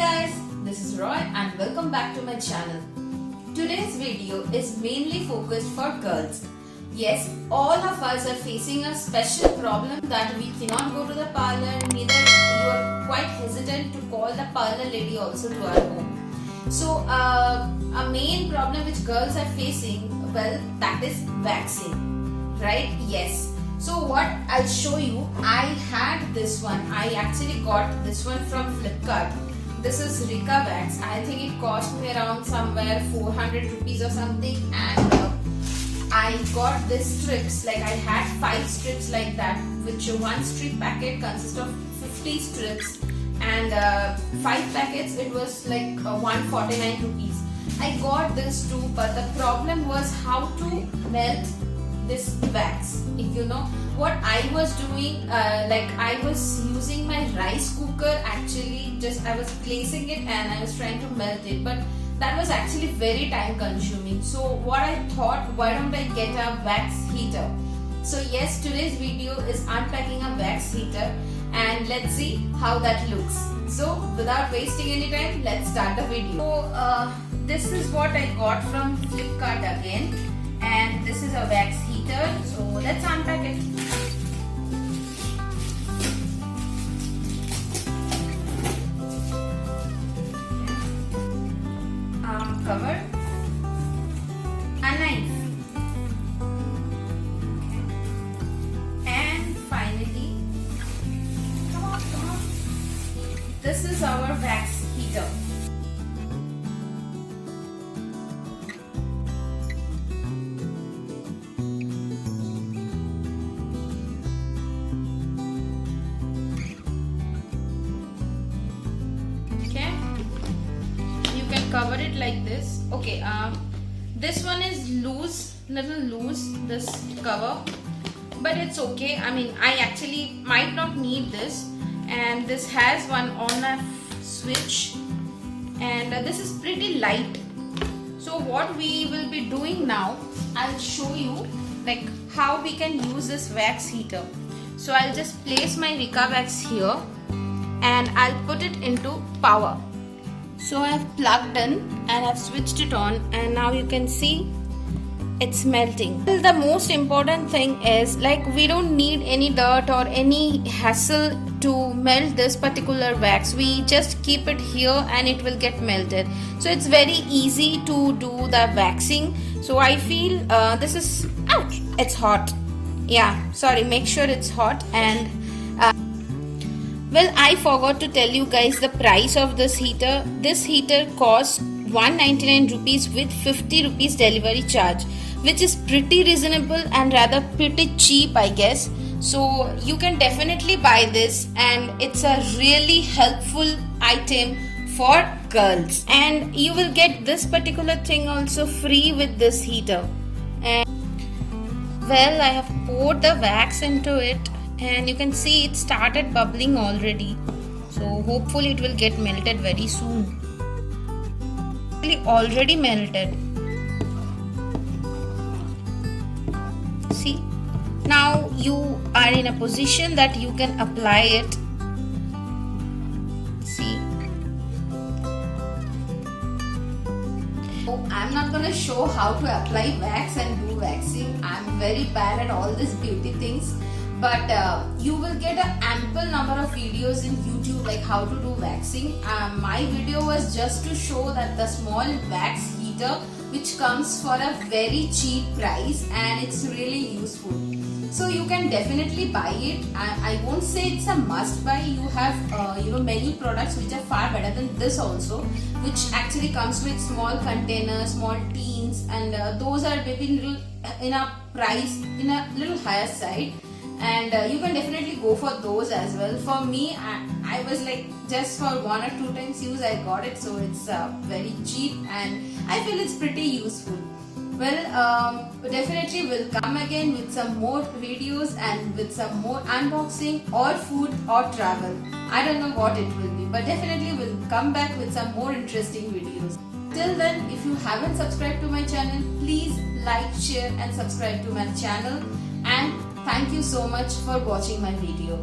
guys, this is Roy and welcome back to my channel. Today's video is mainly focused for girls. Yes, all of us are facing a special problem that we cannot go to the parlor, neither you are quite hesitant to call the parlor lady also to our home. So a main problem which girls are facing, well, that is waxing, right? Yes. So what I'll show you, I had this one. I actually got this one from Flipkart. This is Rika Wax. I think it cost me around somewhere 400 rupees or something, and I got this strips. Like I had 5 strips like that, which one strip packet consists of 50 strips, and 5 packets. It was like 149 rupees. I got this too, but the problem was how to melt this wax. If you know what I was doing, like I was using my rice cooker. Actually, just I was placing it and I was trying to melt it, but that was actually very time consuming. So what I thought, why don't I get a wax heater? So yes, today's video is unpacking a wax heater and let's see how that looks. So without wasting any time, let's start the video. So this is what I got from Flipkart again, and this is a wax heater. So let's unpack it. Cover, a knife, and finally, come on, this is our wax heater. Cover it like this. Okay, this one is loose, little loose, this cover, but it's okay. I mean, I actually might not need this, and this has one on-off switch, and this is pretty light. So what we will be doing now, I'll show you like how we can use this wax heater. So I'll just place my Rika Wax here and I'll put it into power. So I have plugged in and I've switched it on, and now you can see it's melting. The most important thing is, like, we don't need any dirt or any hassle to melt this particular wax. We just keep it here and it will get melted. So it's very easy to do the waxing. So I feel this is, ouch, it's hot. Yeah, sorry, make sure it's hot. And well, I forgot to tell you guys the price of this heater. This heater costs 199 rupees with 50 rupees delivery charge, which is pretty reasonable and rather pretty cheap, I guess. So you can definitely buy this, and it's a really helpful item for girls. And you will get this particular thing also free with this heater. And well, I have poured the wax into it, and you can see it started bubbling already. So hopefully it will get melted very soon. Already melted. See, now you are in a position that you can apply it. See. Oh, I'm not gonna show how to apply wax and do waxing. I'm very bad at all these beauty things. But you will get an ample number of videos in YouTube like how to do waxing. My video was just to show that the small wax heater which comes for a very cheap price, and it's really useful. So you can definitely buy it. I won't say it's a must buy. You have many products which are far better than this also, which actually comes with small containers, small tins, and those are maybe little in a price in a little higher side. And you can definitely go for those as well. For me, I was like, just for 1 or 2 times use I got it, so it's very cheap and I feel it's pretty useful. Well, definitely we'll come again with some more videos and with some more unboxing or food or travel. I don't know what it will be, but definitely we'll come back with some more interesting videos. Till then, if you haven't subscribed to my channel, please like, share and subscribe to my channel, and thank you so much for watching my video.